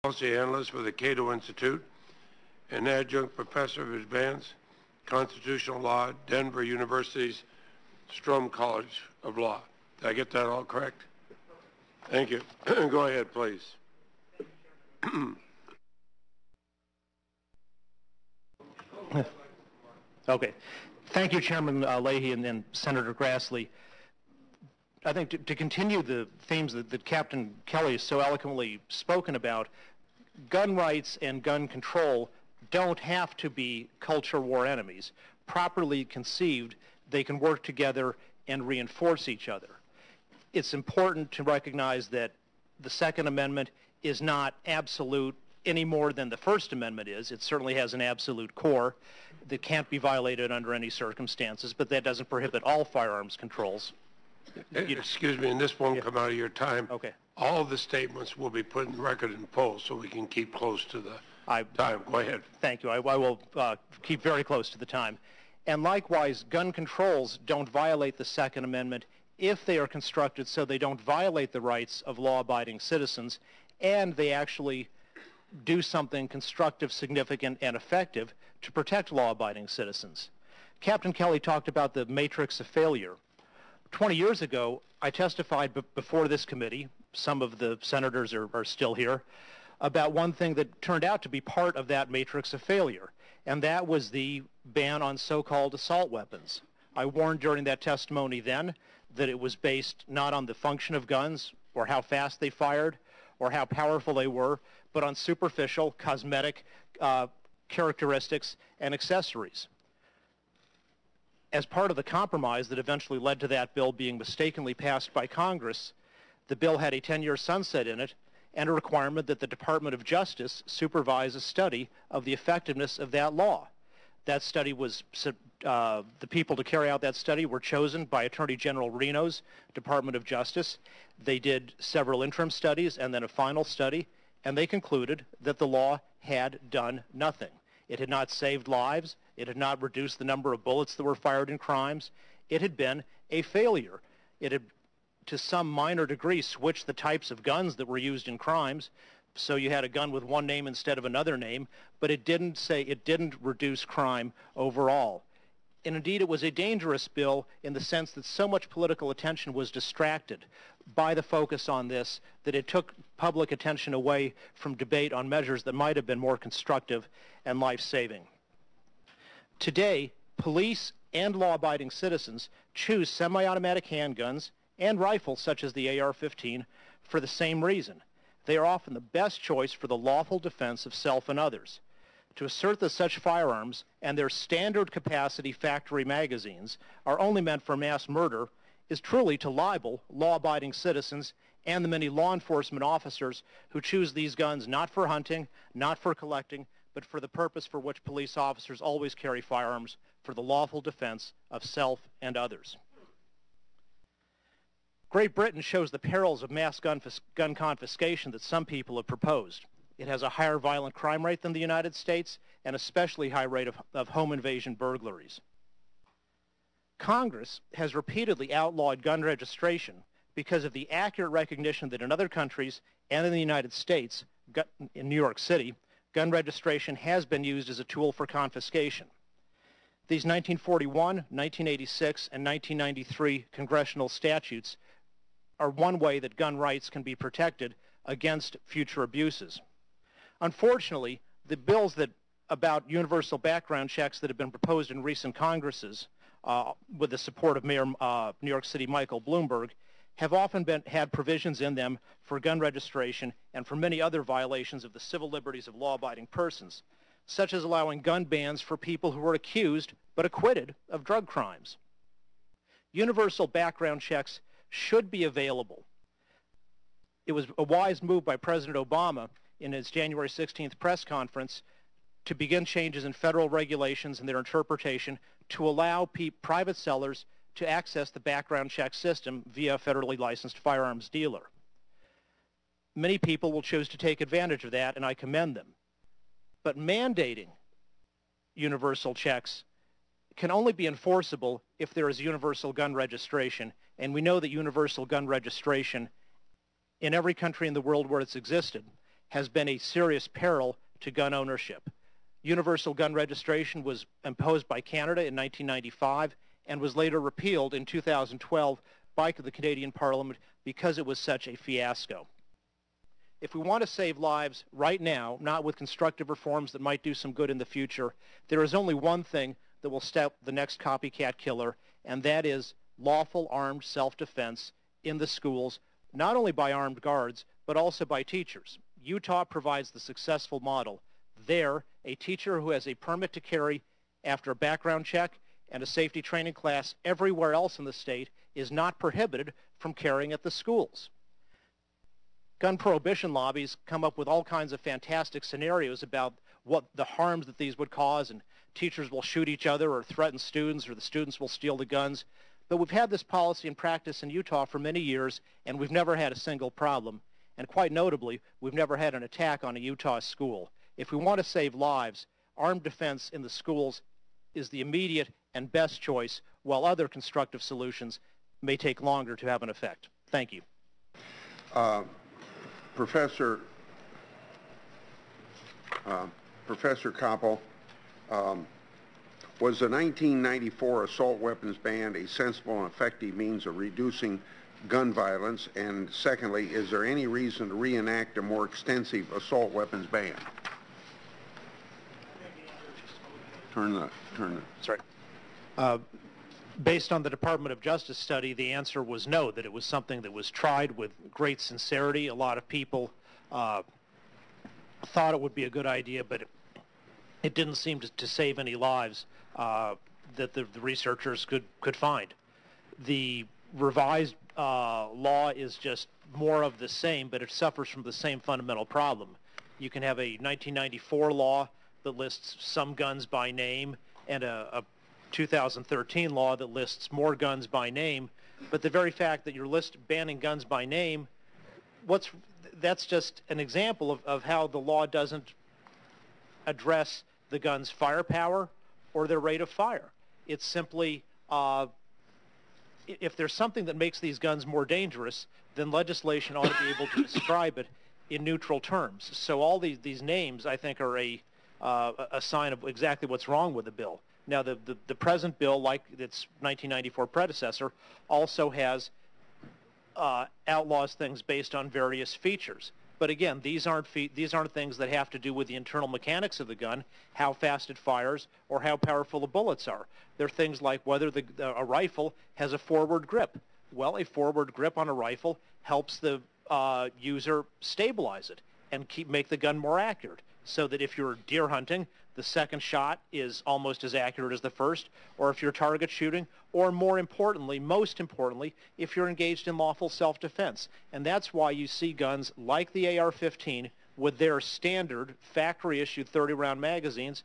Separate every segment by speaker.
Speaker 1: Policy Analyst for the Cato Institute, and Adjunct Professor of Advanced Constitutional Law, Denver University's Strom College of Law. Did I get that all correct? Thank you. Go ahead, please.
Speaker 2: Okay. Thank you, Chairman Leahy and Senator Grassley. I think to continue the themes that Captain Kelly has so eloquently spoken about, gun rights and gun control don't have to be culture war enemies. Properly conceived, they can work together and reinforce each other. It's important to recognize that the Second Amendment is not absolute any more than the First Amendment is. It certainly has an absolute core that can't be violated under any circumstances, but that doesn't prohibit all firearms controls.
Speaker 1: Excuse me, and this won't come out of your time.
Speaker 2: Okay.
Speaker 1: All of the statements will be put in the record in poll so we can keep close to the time. Go ahead.
Speaker 2: Thank you. I will keep very close to the time. And likewise, gun controls don't violate the Second Amendment if they are constructed so they don't violate the rights of law-abiding citizens, and they actually do something constructive, significant, and effective to protect law-abiding citizens. Captain Kelly talked about the matrix of failure. 20 years ago, I testified before this committee, some of the senators are still here, about one thing that turned out to be part of that matrix of failure, and that was the ban on so-called assault weapons. I warned during that testimony then that it was based not on the function of guns or how fast they fired or how powerful they were, but on superficial, cosmetic characteristics and accessories. As part of the compromise that eventually led to that bill being mistakenly passed by Congress, the bill had a 10-year sunset in it and a requirement that the Department of Justice supervise a study of the effectiveness of that law. That study was, the people to carry out that study were chosen by Attorney General Reno's Department of Justice. They did several interim studies and then a final study, and they concluded that the law had done nothing. It had not saved lives. It had not reduced the number of bullets that were fired in crimes. It had been a failure. It had, to some minor degree, switched the types of guns that were used in crimes. So you had a gun with one name instead of another name, but it didn't reduce crime overall. And indeed, it was a dangerous bill in the sense that so much political attention was distracted by the focus on this that it took public attention away from debate on measures that might have been more constructive and life-saving. Today, police and law-abiding citizens choose semi-automatic handguns and rifles such as the AR-15 for the same reason. They are often the best choice for the lawful defense of self and others. To assert that such firearms and their standard capacity factory magazines are only meant for mass murder is truly to libel law-abiding citizens and the many law enforcement officers who choose these guns not for hunting, not for collecting, but for the purpose for which police officers always carry firearms, for the lawful defense of self and others. Great Britain shows the perils of mass gun confiscation that some people have proposed. It has a higher violent crime rate than the United States and especially high rate of home invasion burglaries. Congress has repeatedly outlawed gun registration because of the accurate recognition that in other countries and in the United States, in New York City, gun registration has been used as a tool for confiscation. These 1941, 1986, and 1993 congressional statutes are one way that gun rights can be protected against future abuses. Unfortunately, the bills about universal background checks that have been proposed in recent Congresses with the support of Mayor New York City Michael Bloomberg have often had provisions in them for gun registration and for many other violations of the civil liberties of law-abiding persons, such as allowing gun bans for people who were accused but acquitted of drug crimes. Universal background checks should be available. It was a wise move by President Obama in his January 16th press conference to begin changes in federal regulations and their interpretation to allow private sellers to access the background check system via a federally licensed firearms dealer. Many people will choose to take advantage of that, and I commend them. But mandating universal checks can only be enforceable if there is universal gun registration, and we know that universal gun registration in every country in the world where it's existed has been a serious peril to gun ownership. Universal gun registration was imposed by Canada in 1995 and was later repealed in 2012 by the Canadian Parliament because it was such a fiasco. If we want to save lives right now, not with constructive reforms that might do some good in the future, there is only one thing that will stop the next copycat killer, and that is lawful armed self-defense in the schools, not only by armed guards, but also by teachers. Utah provides the successful model. There, a teacher who has a permit to carry after a background check and a safety training class everywhere else in the state is not prohibited from carrying at the schools. Gun prohibition lobbies come up with all kinds of fantastic scenarios about what the harms that these would cause, and teachers will shoot each other or threaten students, or the students will steal the guns. But we've had this policy in practice in Utah for many years, and we've never had a single problem. And quite notably, we've never had an attack on a Utah school. If we want to save lives, armed defense in the schools is the immediate and best choice, while other constructive solutions may take longer to have an effect. Thank you.
Speaker 3: Professor Kopel, was the 1994 assault weapons ban a sensible and effective means of reducing gun violence? And secondly, is there any reason to reenact a more extensive assault weapons ban?
Speaker 2: Sorry. Based on the Department of Justice study, the answer was no, that it was something that was tried with great sincerity. A lot of people thought it would be a good idea, but it didn't seem to save any lives that the researchers could find. The revised law is just more of the same, but it suffers from the same fundamental problem. You can have a 1994 law that lists some guns by name and a 2013 law that lists more guns by name, but the very fact that you're banning guns by name, that's just an example of how the law doesn't address the gun's firepower or their rate of fire. It's simply, if there's something that makes these guns more dangerous, then legislation ought to be able to describe it in neutral terms. So all these names, I think, are a sign of exactly what's wrong with the bill. Now, the present bill, like its 1994 predecessor, also has outlaws things based on various features. But again, these aren't things that have to do with the internal mechanics of the gun, how fast it fires, or how powerful the bullets are. They're things like whether a rifle has a forward grip. Well, a forward grip on a rifle helps the user stabilize it and make the gun more accurate, so that if you're deer hunting, the second shot is almost as accurate as the first, or if you're target shooting, or more importantly, most importantly, if you're engaged in lawful self-defense. And that's why you see guns like the AR-15 with their standard factory-issued 30-round magazines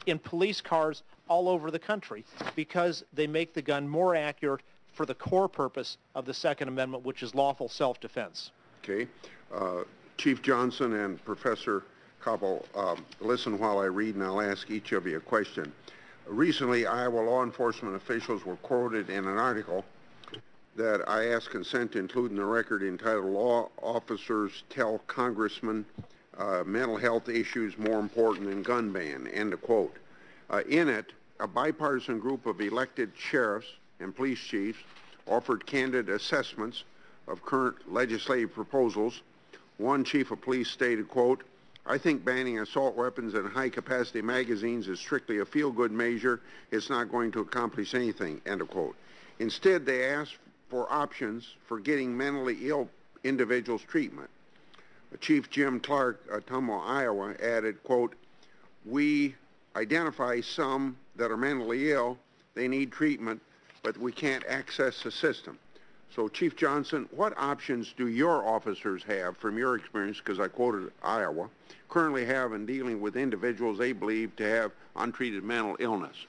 Speaker 2: in police cars all over the country, because they make the gun more accurate for the core purpose of the Second Amendment, which is lawful self-defense.
Speaker 3: Okay. Chief Johnson and Professor Kopel, listen while I read, and I'll ask each of you a question. Recently, Iowa law enforcement officials were quoted in an article that I asked consent to include in the record, entitled "Law Officers Tell Congressmen Mental Health Issues More Important Than Gun Ban," end of quote. In it, a bipartisan group of elected sheriffs and police chiefs offered candid assessments of current legislative proposals. One chief of police stated, quote, "I think banning assault weapons and high-capacity magazines is strictly a feel-good measure. It's not going to accomplish anything," end of quote. Instead, they asked for options for getting mentally ill individuals treatment. Chief Jim Clark, Tumwa, Iowa, added, quote, "We identify some that are mentally ill. They need treatment, but we can't access the system." So, Chief Johnson, what options do your officers have, from your experience, because I quoted Iowa, currently have in dealing with individuals they believe to have untreated mental illness?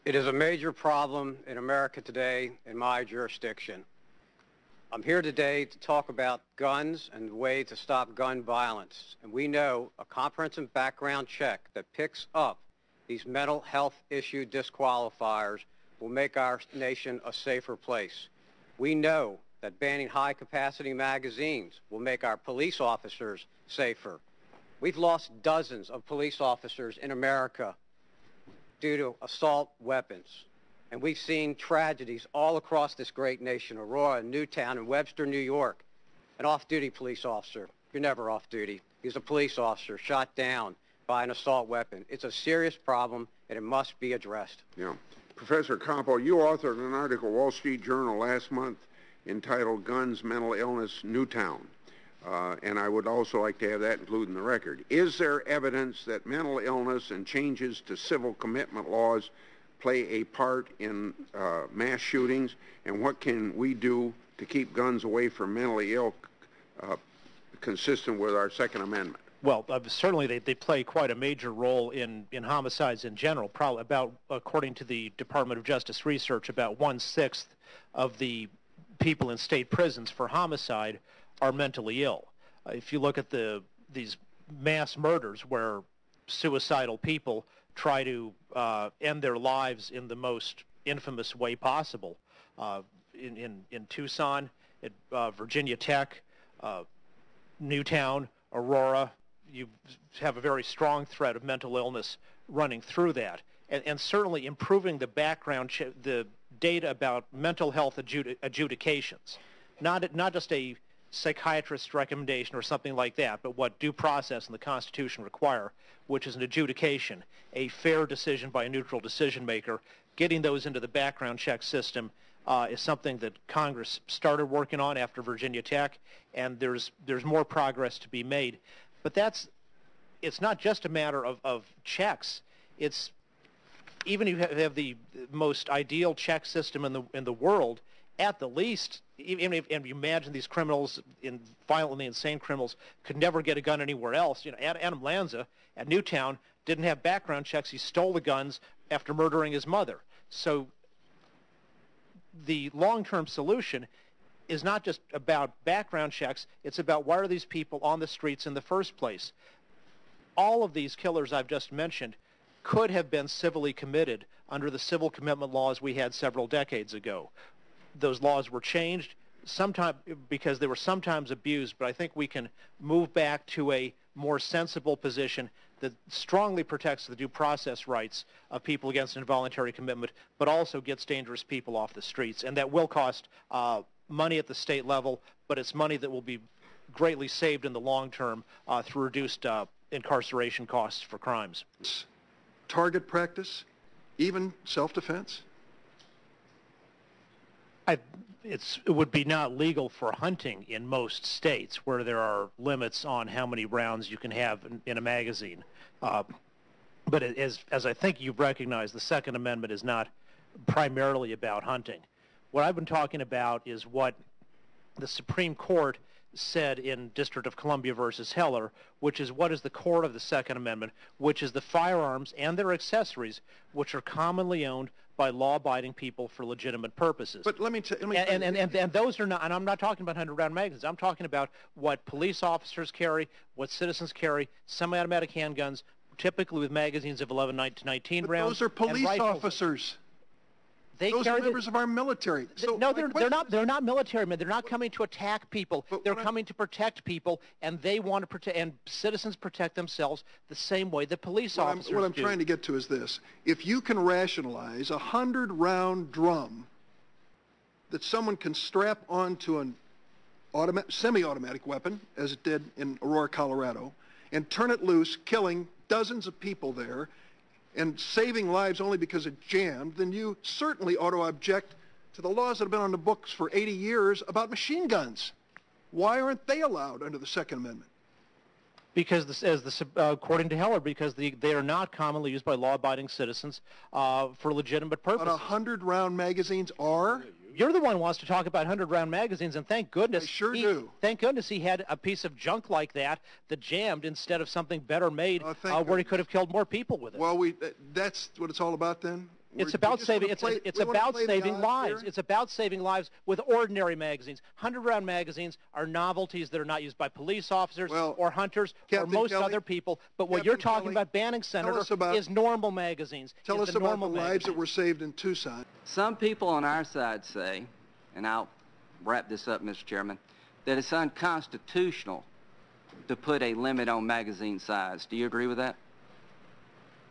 Speaker 4: It is a major problem in America today in my jurisdiction. I'm here today to talk about guns and the way to stop gun violence. And we know a comprehensive background check that picks up these mental health issue disqualifiers will make our nation a safer place. We know that banning high-capacity magazines will make our police officers safer. We've lost dozens of police officers in America due to assault weapons. And we've seen tragedies all across this great nation, Aurora, Newtown, and Webster, New York. An off-duty police officer, you're never off-duty, he's a police officer shot down by an assault weapon. It's a serious problem, and it must be addressed.
Speaker 3: Yeah. Professor Kopel, you authored an article in Wall Street Journal last month entitled Guns, Mental Illness, Newtown. And I would also like to have that included in the record. Is there evidence that mental illness and changes to civil commitment laws play a part in mass shootings? And what can we do to keep guns away from mentally ill, consistent with our Second Amendment?
Speaker 2: Well, certainly they play quite a major role in homicides in general. Probably about, according to the Department of Justice research, about 1/6 of the people in state prisons for homicide are mentally ill. If you look at these mass murders where suicidal people try to end their lives in the most infamous way possible, in Tucson, at Virginia Tech, Newtown, Aurora, you have a very strong threat of mental illness running through that. And certainly improving the background, the data about mental health adjudications, not just a psychiatrist's recommendation or something like that, but what due process and the Constitution require, which is an adjudication, a fair decision by a neutral decision maker. Getting those into the background check system is something that Congress started working on after Virginia Tech, and there's more progress to be made. But it's not just a matter of checks. It's even if you have the most ideal check system in the world, at the least, even if you imagine these criminals, violently insane criminals, could never get a gun anywhere else. You know, Adam Lanza at Newtown didn't have background checks. He stole the guns after murdering his mother. So the long-term solution is not just about background checks. It's about why are these people on the streets in the first place. All of these killers I've just mentioned could have been civilly committed under the civil commitment laws we had several decades ago. Those laws were changed sometimes because they were sometimes abused, but I think we can move back to a more sensible position that strongly protects the due process rights of people against involuntary commitment, but also gets dangerous people off the streets. And that will cost money at the state level, but it's money that will be greatly saved in the long term through reduced incarceration costs for crimes.
Speaker 5: Target practice, even self-defense?
Speaker 2: It would be not legal for hunting in most states where there are limits on how many rounds you can have in a magazine. But as I think you've recognized, the Second Amendment is not primarily about hunting. What I've been talking about is what the Supreme Court said in District of Columbia versus Heller, which is what is the core of the Second Amendment, which is the firearms and their accessories, which are commonly owned by law-abiding people for legitimate purposes.
Speaker 5: But let me
Speaker 2: and those are not, and I'm not talking about 100-round magazines. I'm talking about what police officers carry, what citizens carry, semi-automatic handguns, typically with magazines of 11 to 19
Speaker 5: but
Speaker 2: rounds.
Speaker 5: Those are police officers. Those are members of our military. So
Speaker 2: no, they're not. They're not military men. They're not coming to attack people. They're coming to protect people, and they want to protect. And citizens protect themselves the same way that police officers do.
Speaker 5: What I'm trying to get to is this: if you can rationalize a 100-round drum that someone can strap onto an semi-automatic weapon, as it did in Aurora, Colorado, and turn it loose, killing dozens of people there, and saving lives only because it jammed, then you certainly ought to object to the laws that have been on the books for 80 years about machine guns. Why aren't they allowed under the Second Amendment?
Speaker 2: Because, according to Heller, because they are not commonly used by law-abiding citizens for legitimate purposes.
Speaker 5: But 100-round magazines are?
Speaker 2: You're the one who wants to talk about 100-round magazines, and thank goodness.
Speaker 5: I sure do.
Speaker 2: Thank goodness he had a piece of junk like that jammed instead of something better made where he could have killed more people with it.
Speaker 5: Well, that's what it's all about then?
Speaker 2: It's about saving lives. It's about saving lives with ordinary magazines. 100-round magazines are novelties that are not used by police officers or hunters or most other people. But what you're talking about banning, Senator, is normal magazines.
Speaker 5: Tell us about the lives that were saved in Tucson.
Speaker 6: Some people on our side say, and I'll wrap this up, Mr. Chairman, that it's unconstitutional to put a limit on magazine size. Do you agree with that?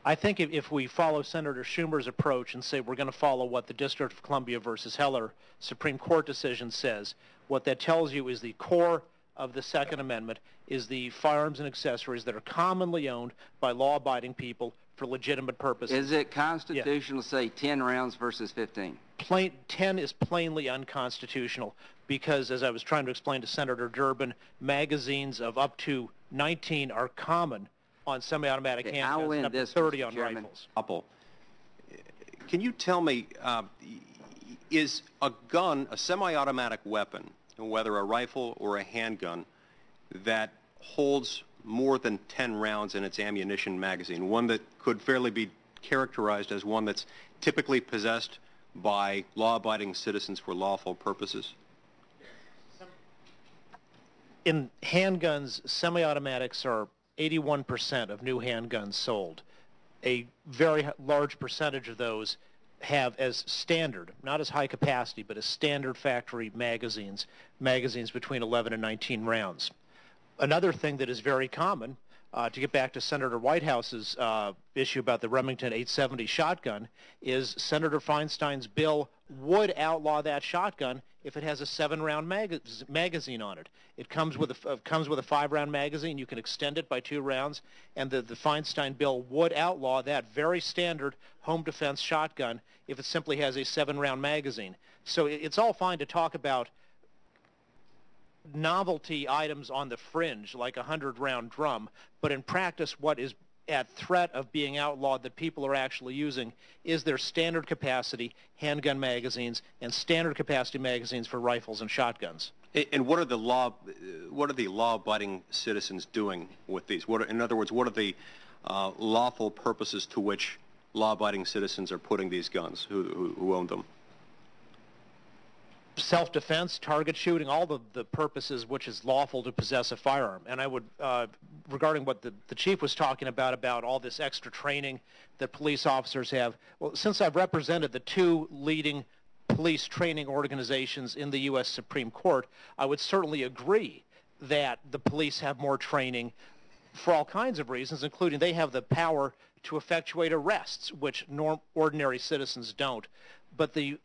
Speaker 2: I think if we follow Senator Schumer's approach and say we're going to follow what the District of Columbia versus Heller Supreme Court decision says, what that tells you is the core of the Second Amendment is the firearms and accessories that are commonly owned by law-abiding people for legitimate purposes.
Speaker 6: Is it constitutional to say 10 rounds versus 15?
Speaker 2: 10 is plainly unconstitutional because, as I was trying to explain to Senator Durbin, magazines of up to 19 are common on semi-automatic handguns and up to 30 on rifles.
Speaker 7: Kopel, can you tell me, is a gun, a semi-automatic weapon, whether a rifle or a handgun, that holds more than 10 rounds in its ammunition magazine, one that could fairly be characterized as one that's typically possessed by law-abiding citizens for lawful purposes?
Speaker 2: In handguns, semi-automatics are 81% of new handguns sold. A very large percentage of those have as standard, not as high capacity, but as standard factory magazines between 11 and 19 rounds. Another thing that is very common, to get back to Senator Whitehouse's issue about the Remington 870 shotgun, is Senator Feinstein's bill would outlaw that shotgun if it has a 7-round magazine on it. It comes with a 5-round magazine. You can extend it by 2 rounds, and the Feinstein bill would outlaw that very standard home defense shotgun if it simply has a 7-round magazine. So it's all fine to talk about novelty items on the fringe, like a 100-round drum, but in practice what is at threat of being outlawed that people are actually using is their standard capacity handgun magazines and standard capacity magazines for rifles and shotguns.
Speaker 7: And what are the law-abiding citizens doing with these? In other words, what are the lawful purposes to which law-abiding citizens are putting these guns, who own them?
Speaker 2: Self-defense, target shooting, all the purposes which is lawful to possess a firearm. And I would, regarding what the chief was talking about all this extra training that police officers have, well, since I've represented the 2 leading police training organizations in the U.S. Supreme Court, I would certainly agree that the police have more training for all kinds of reasons, including they have the power to effectuate arrests, which ordinary citizens don't. But the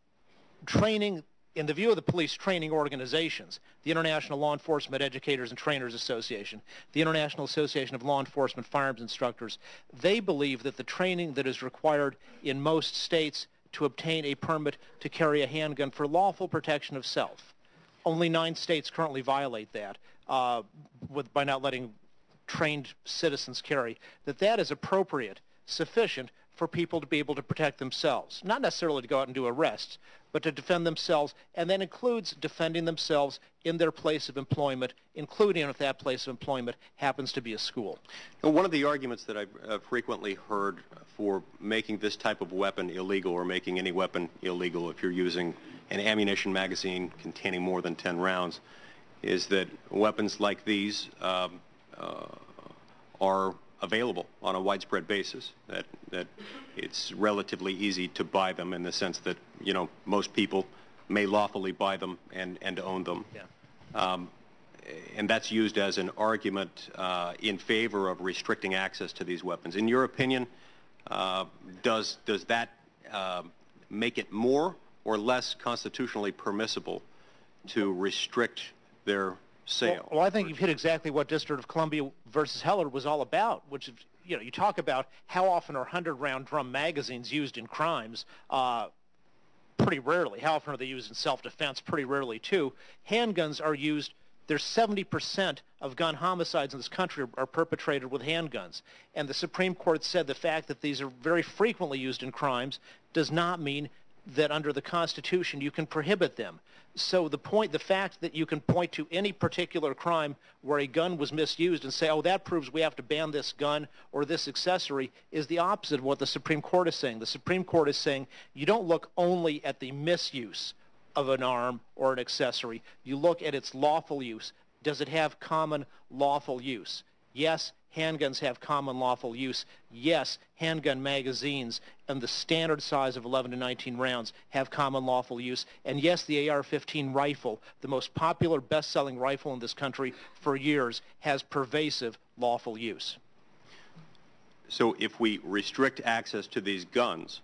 Speaker 2: training, in the view of the police training organizations, the International Law Enforcement Educators and Trainers Association, the International Association of Law Enforcement Firearms Instructors, they believe that the training that is required in most states to obtain a permit to carry a handgun for lawful protection of self, only 9 states currently violate that by not letting trained citizens carry, that is appropriate, sufficient for people to be able to protect themselves, not necessarily to go out and do arrests, but to defend themselves, and that includes defending themselves in their place of employment, including if that place of employment happens to be a school.
Speaker 7: Now, one of the arguments that I've frequently heard for making this type of weapon illegal, or making any weapon illegal if you're using an ammunition magazine containing more than 10 rounds, is that weapons like these are available on a widespread basis, that it's relatively easy to buy them, in the sense that, you know, most people may lawfully buy them and own them.
Speaker 2: Yeah.
Speaker 7: And that's used as an argument in favor of restricting access to these weapons. In your opinion, does that make it more or less constitutionally permissible to restrict their sale?
Speaker 2: Well, I think you've hit exactly what District of Columbia versus Heller was all about, which is, you know, you talk about how often are 100-round drum magazines used in crimes. Pretty rarely. How often are they used in self-defense? Pretty rarely, too. Handguns are used. There's 70% of gun homicides in this country are perpetrated with handguns. And the Supreme Court said the fact that these are very frequently used in crimes does not mean that under the Constitution you can prohibit them. So the fact that you can point to any particular crime where a gun was misused and say, oh, that proves we have to ban this gun or this accessory, is the opposite of what the Supreme Court is saying. The Supreme Court is saying you don't look only at the misuse of an arm or an accessory. You look at its lawful use. Does it have common lawful use? Yes, handguns have common lawful use. Yes, handgun magazines and the standard size of 11 to 19 rounds have common lawful use. And yes, the AR-15 rifle, the most popular best-selling rifle in this country for years, has pervasive lawful use.
Speaker 7: So if we restrict access to these guns,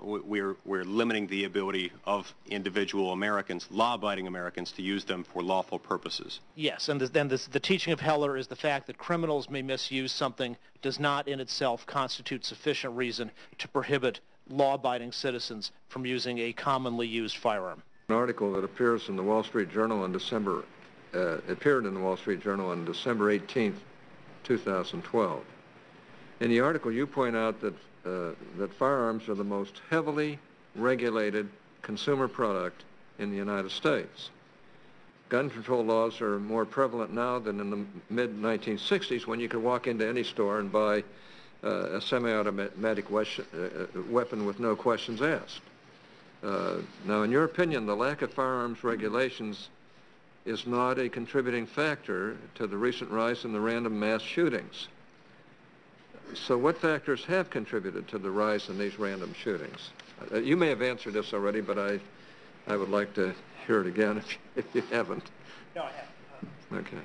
Speaker 7: we're limiting the ability of individual Americans, law-abiding Americans, to use them for lawful purposes.
Speaker 2: Yes, and then the teaching of Heller is the fact that criminals may misuse something does not in itself constitute sufficient reason to prohibit law-abiding citizens from using a commonly used firearm.
Speaker 8: An article that appears in the Wall Street Journal on appeared in the Wall Street Journal on December 18th, 2012. In the article, you point out that that firearms are the most heavily regulated consumer product in the United States. Gun control laws are more prevalent now than in the mid-1960s, when you could walk into any store and buy a semi-automatic weapon with no questions asked. Now, in your opinion, the lack of firearms regulations is not a contributing factor to the recent rise in the random mass shootings. So what factors have contributed to the rise in these random shootings? You may have answered this already, but I would like to hear it again if you haven't.
Speaker 2: No, I haven't.
Speaker 8: Okay.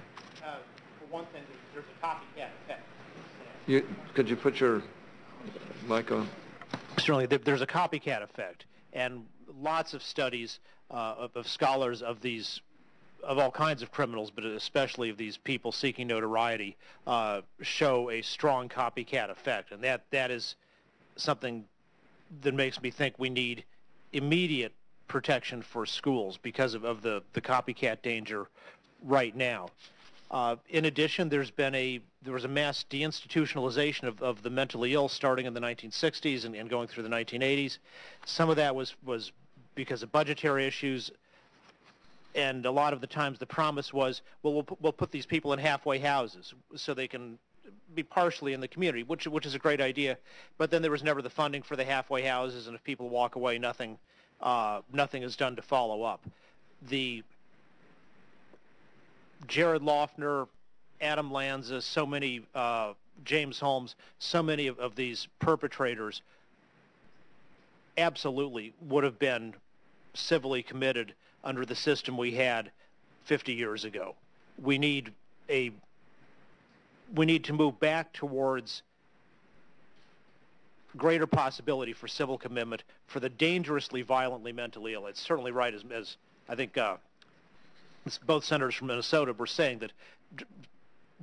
Speaker 2: For one thing, there's a copycat effect.
Speaker 8: Could you put your mic on?
Speaker 2: Certainly, there's a copycat effect, and lots of studies of scholars of all kinds of criminals, but especially of these people seeking notoriety, show a strong copycat effect, and that is something that makes me think we need immediate protection for schools because of the copycat danger right now. In addition, there was a mass deinstitutionalization of the mentally ill starting in the 1960s and going through the 1980s. Some of that was because of budgetary issues. And a lot of the times the promise was, well, we'll put these people in halfway houses so they can be partially in the community, which is a great idea. But then there was never the funding for the halfway houses, and if people walk away, nothing is done to follow up. The Jared Loughner, Adam Lanza, so many, James Holmes, so many of these perpetrators absolutely would have been civilly committed under the system we had 50 years ago. We need to move back towards greater possibility for civil commitment for the dangerously, violently mentally ill. It's certainly right, as I think both senators from Minnesota were saying, that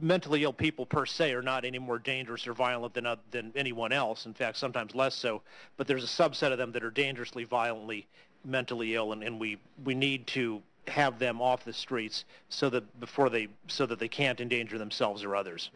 Speaker 2: mentally ill people per se are not any more dangerous or violent than anyone else. In fact, sometimes less so. But there's a subset of them that are dangerously, violently mentally ill, and we need to have them off the streets so that they can't endanger themselves or others.